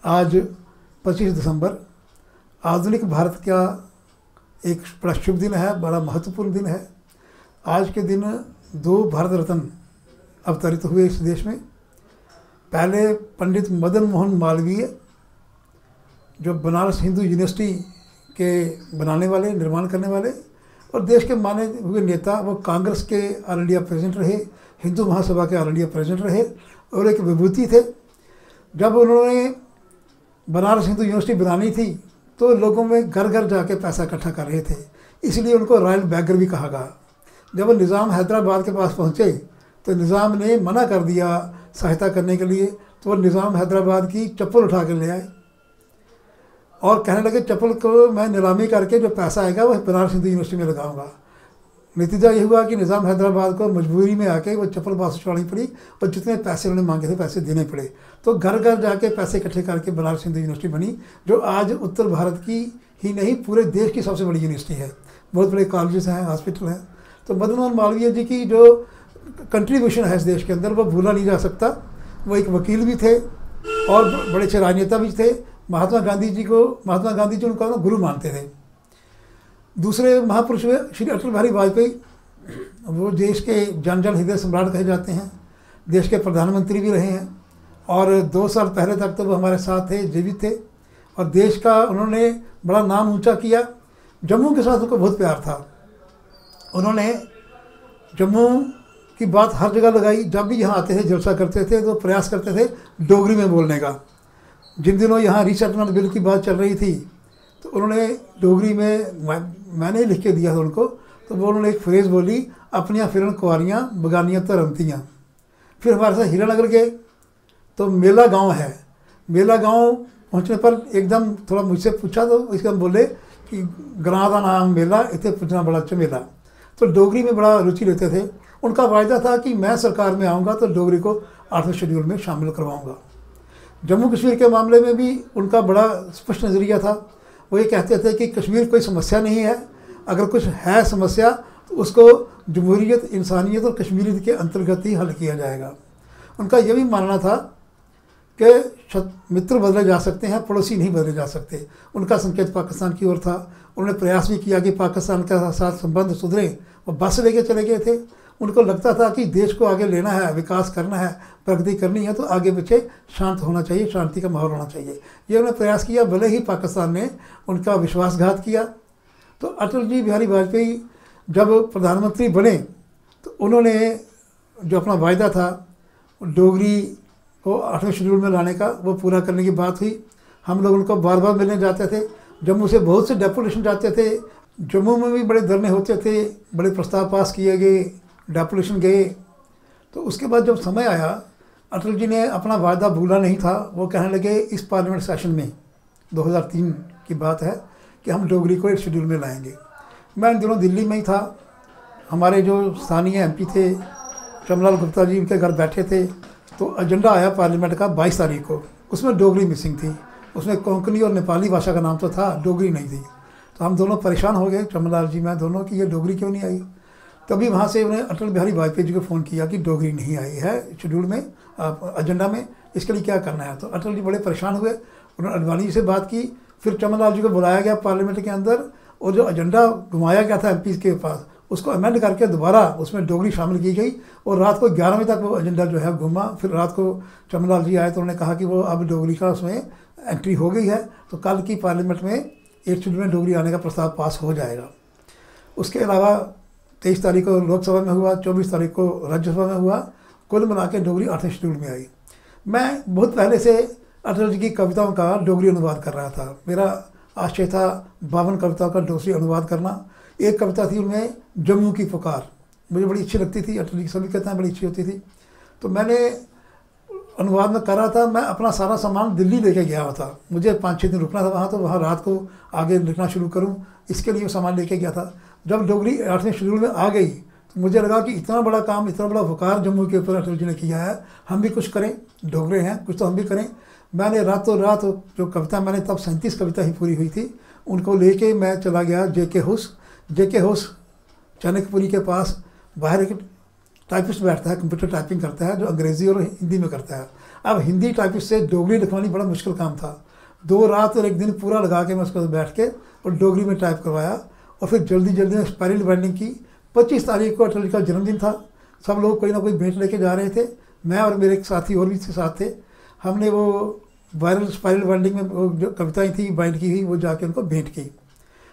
आज 25 दिसंबर आधुनिक भारत का एक बड़ा शुभ दिन है, बड़ा महत्वपूर्ण दिन है। आज के दिन 2 भारत रत्न अवतरित हुए इस देश में। पहले पंडित मदन मोहन मालवीय, जो बनारस हिंदू यूनिवर्सिटी के बनाने वाले, निर्माण करने वाले और देश के माने हुए नेता, वो कांग्रेस के ऑल इंडिया प्रेसिडेंट रहे, हिंदू महासभा के ऑल इंडिया प्रेसिडेंट रहे और एक विभूति थे। जब उन्होंने बनारस हिंदू यूनिवर्सिटी बनानी थी तो लोगों में घर घर जाके पैसा इकट्ठा कर रहे थे, इसलिए उनको रॉयल बैगर भी कहा गया। जब वो निज़ाम हैदराबाद के पास पहुँचे तो निज़ाम ने मना कर दिया सहायता करने के लिए, तो वो निज़ाम हैदराबाद की चप्पल उठा कर ले आए और कहने लगे चप्पल को मैं नीलामी करके जो पैसा आएगा वो बनारस हिंदू यूनिवर्सिटी में लगाऊंगा। नतीजा ये हुआ कि निज़ाम हैदराबाद को मजबूरी में आके वो चप्पल वापस चढ़ानी पड़ी और जितने पैसे उन्होंने मांगे थे पैसे देने पड़े। तो घर घर जाके पैसे इकट्ठे करके बनारस हिंदू यूनिवर्सिटी बनी, जो आज उत्तर भारत की ही नहीं पूरे देश की सबसे बड़ी यूनिवर्सिटी है। बहुत बड़े कॉलेजेस हैं, हॉस्पिटल हैं। तो मदन मोहन मालवीय जी की जो कंट्रीब्यूशन है इस देश के अंदर वो भूला नहीं जा सकता। वो एक वकील भी थे और बड़े अच्छे राजनेता भी थे। महात्मा गांधी जी उनका गुरु मानते थे। दूसरे महापुरुष हुए श्री अटल बिहारी वाजपेयी, वो देश के जन जन हृदय सम्राट कहे जाते हैं, देश के प्रधानमंत्री भी रहे हैं और 2 साल पहले तक तो वो हमारे साथ थे, जीवित थे और देश का उन्होंने बड़ा नाम ऊंचा किया। जम्मू के साथ उनको बहुत प्यार था। उन्होंने जम्मू की बात हर जगह लगाई। जब भी यहाँ आते थे, जलसा करते थे तो प्रयास करते थे डोगरी में बोलने का। जिन दिनों यहाँ रीसेटलमेंट बिल की बात चल रही थी तो उन्होंने डोगरी में, मैंने लिख के दिया था उनको, तो वो उन्होंने एक फ्रेज़ बोली, अपनियाँ फिरन कुआरियाँ बगानियाँ तो रमतियाँ। फिर हमारे साथ हीरानगर गए तो मेला गांव है। मेला गांव पहुंचने पर एकदम थोड़ा मुझसे पूछा तो इसका बोले कि ग्रां का नाम मेला, इतने पूछना बड़ा अच्छा मेला। तो डोगरी में बड़ा रुचि लेते थे। उनका वायदा था कि मैं सरकार में आऊँगा तो डोगरी को 8वें शेड्यूल में शामिल करवाऊँगा। जम्मू कश्मीर के मामले में भी उनका बड़ा स्पष्ट नज़रिया था। वो ये कहते थे कि कश्मीर कोई समस्या नहीं है, अगर कुछ है समस्या तो उसको जमहूरियत, इंसानियत और कश्मीरियत के अंतर्गत ही हल किया जाएगा। उनका ये भी मानना था कि मित्र बदले जा सकते हैं, पड़ोसी नहीं बदले जा सकते। उनका संकेत पाकिस्तान की ओर था। उन्होंने प्रयास भी किया कि पाकिस्तान के साथ संबंध सुधरे। वो बस लेके चले गए थे। उनको लगता था कि देश को आगे लेना है, विकास करना है, प्रगति करनी है तो आगे पीछे शांत होना चाहिए, शांति का माहौल होना चाहिए। ये उन्होंने प्रयास किया, भले ही पाकिस्तान ने उनका विश्वासघात किया। तो अटल जी बिहारी वाजपेयी जब प्रधानमंत्री बने तो उन्होंने जो अपना वायदा था डोगरी को 8वें शेड्यूल में लाने का, वो पूरा करने की बात हुई। हम लोग उनको बार बार मिलने जाते थे। जम्मू से बहुत से डेपुटेशन जाते थे। जम्मू में भी बड़े धरने होते थे, बड़े प्रस्ताव पास किए गए, डेपुटेशन गए। तो उसके बाद जब समय आया, अटल जी ने अपना वायदा भूला नहीं था। वो कहने लगे इस पार्लियामेंट सेशन में 2003 की बात है कि हम डोगरी को 1 शेड्यूल में लाएंगे। मैं इन दिनों दिल्ली में ही था। हमारे जो स्थानीय MP थे चमलाल गुप्ता जी, उनके घर बैठे थे। तो एजेंडा आया पार्लियामेंट का 22 तारीख को। उसमें डोगरी मिसिंग थी। उसमें कोंकणी और नेपाली भाषा का नाम तो था, डोगरी नहीं थी। तो हम दोनों परेशान हो गए, चमलाल जी मैं दोनों, कि ये डोगरी क्यों नहीं आई। तभी वहाँ से उन्हें अटल बिहारी वाजपेयी जी को फ़ोन किया कि डोगरी नहीं आई है शेड्यूल में, एजेंडा में, इसके लिए क्या करना है। तो अटल जी बड़े परेशान हुए। उन्होंने अडवाणी जी से बात की। फिर चमनलाल जी को बुलाया गया पार्लियामेंट के अंदर और जो एजेंडा घुमाया गया था MP के पास, उसको अमेंड करके दोबारा उसमें डोगरी शामिल की गई और रात को 11 बजे तक वो एजेंडा जो है घूमा। फिर रात को चमनलाल जी आए तो उन्होंने कहा कि वो अब डोगरी का उसमें एंट्री हो गई है, तो कल की पार्लियामेंट में 1 शेड्यूल में डोगरी आने का प्रस्ताव पास हो जाएगा। उसके अलावा 23 तारीख को लोकसभा में हुआ, 24 तारीख को राज्यसभा में हुआ। कुल मिला के डोगरी 8वें शेड्यूल में आई। मैं बहुत पहले से अटल जी की कविताओं का डोगरी अनुवाद कर रहा था। मेरा आशय था 52 कविताओं का डोगरी अनुवाद करना। एक कविता थी उनमें जम्मू की पुकार, मुझे बड़ी अच्छी लगती थी। अटल जी की सभी कविताएँ बड़ी अच्छी होती थी। तो मैंने अनुवाद में कर रहा था। मैं अपना सारा सामान दिल्ली लेके गया हुआ था। मुझे 5-6 दिन रुकना था वहाँ, तो वहाँ रात को आगे लिखना शुरू करूँ, इसके लिए सामान लेके गया था। जब डोगरी 8वें शेड्यूल में आ गई तो मुझे लगा कि इतना बड़ा काम, इतना बड़ा वकार जम्मू के ऊपर अटल जी ने किया है, हम भी कुछ करें, डोगरे हैं कुछ तो हम भी करें। मैंने रातों रात जो कविता, मैंने तब 37 कविता ही पूरी हुई थी, उनको लेके मैं चला गया JK हुस चाणक्यपुरी के पास। बाहर एक टाइपिस्ट बैठता है, कंप्यूटर टाइपिंग करता है, जो अंग्रेज़ी और हिंदी में करता है। अब हिंदी टाइपिस्ट से डोगरी लिखवानी बड़ा मुश्किल काम था। 2 रात और 1 दिन पूरा लगा के मैं उसको बैठ के और डोगरी में टाइप करवाया और फिर जल्दी जल्दी में स्पाइरल बाइंडिंग की। 25 तारीख को अटल जी का जन्मदिन था। सब लोग कोई ना कोई भेंट लेके जा रहे थे। मैं और मेरे एक साथी और भी साथ थे। हमने वो वायरल स्पाइरल बाइंडिंग में वो जो कविताएँ थी बाइंड की हुई वो जाके उनको भेंट की।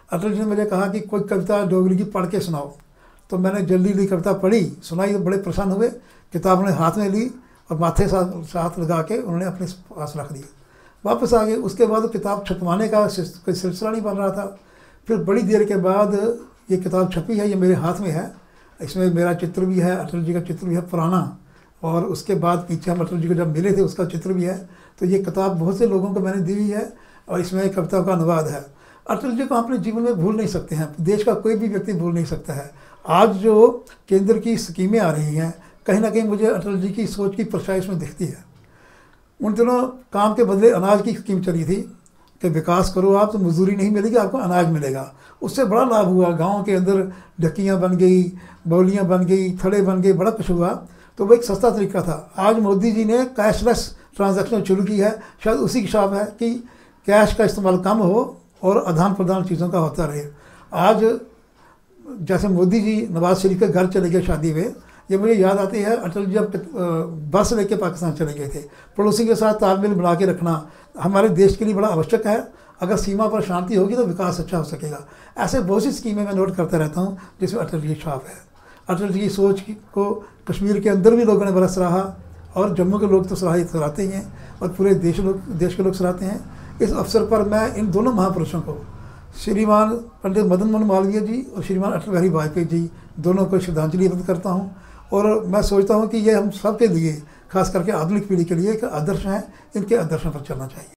अटल जी ने मुझे कहा कि कोई कविता डोगरी की पढ़ के सुनाओ। तो मैंने जल्दी कविता पढ़ी, सुनाई तो बड़े प्रसन्न हुए। किताब उन्होंने हाथ में ली और माथे साथ लगा के उन्होंने अपने पास रख दी। वापस आ गए। उसके बाद किताब छपवाने का कोई सिलसिला नहीं बन रहा था। फिर बड़ी देर के बाद ये किताब छपी है, ये मेरे हाथ में है। इसमें मेरा चित्र भी है, अटल जी का चित्र भी है पुराना, और उसके बाद पीछे हम अटल जी को जब मिले थे उसका चित्र भी है। तो ये किताब बहुत से लोगों को मैंने दी हुई है और इसमें कविता का अनुवाद है। अटल जी को अपने जीवन में भूल नहीं सकते हैं, देश का कोई भी व्यक्ति भूल नहीं सकता है। आज जो केंद्र की स्कीमें आ रही हैं, कहीं ना कहीं मुझे अटल जी की सोच की परछाई इसमें दिखती है। उन दिनों काम के बदले अनाज की स्कीम चली थी कि विकास करो आप तो मजदूरी नहीं मिलेगी, आपको अनाज मिलेगा। उससे बड़ा लाभ हुआ। गाँव के अंदर ढक्कियाँ बन गई, बौलियाँ बन गई, थड़े बन गए, बड़ा कुछ हुआ। तो वो एक सस्ता तरीका था। आज मोदी जी ने कैशलेस ट्रांजैक्शन शुरू की है। शायद उसी की छाप है कि कैश का इस्तेमाल कम हो और आदान प्रदान चीज़ों का होता रहे। आज जैसे मोदी जी नवाज शरीफ के घर चले गए शादी में, ये मुझे याद आती है अटल जी जब बस लेके पाकिस्तान चले गए थे। पड़ोसी के साथ तालमेल बना के रखना हमारे देश के लिए बड़ा आवश्यक है। अगर सीमा पर शांति होगी तो विकास अच्छा हो सकेगा। ऐसे बहुत सी स्कीमें मैं नोट करता रहता हूँ जिसमें अटल जी की छाप है। अटल जी की सोच को कश्मीर के अंदर भी लोगों ने बड़ा सराहा और जम्मू के लोग तो सराहते ही हैं और पूरे देश के लोग सराहते हैं। इस अवसर पर मैं इन दोनों महापुरुषों को, श्रीमान पंडित मदन मोहन मालवीय जी और श्रीमान अटल बिहारी वाजपेयी जी, दोनों को श्रद्धांजलि अर्पित करता हूँ। और मैं सोचता हूँ कि ये हम सब के लिए, खास करके आधुनिक पीढ़ी के लिए एक आदर्श हैं। इनके आदर्शों पर चलना चाहिए।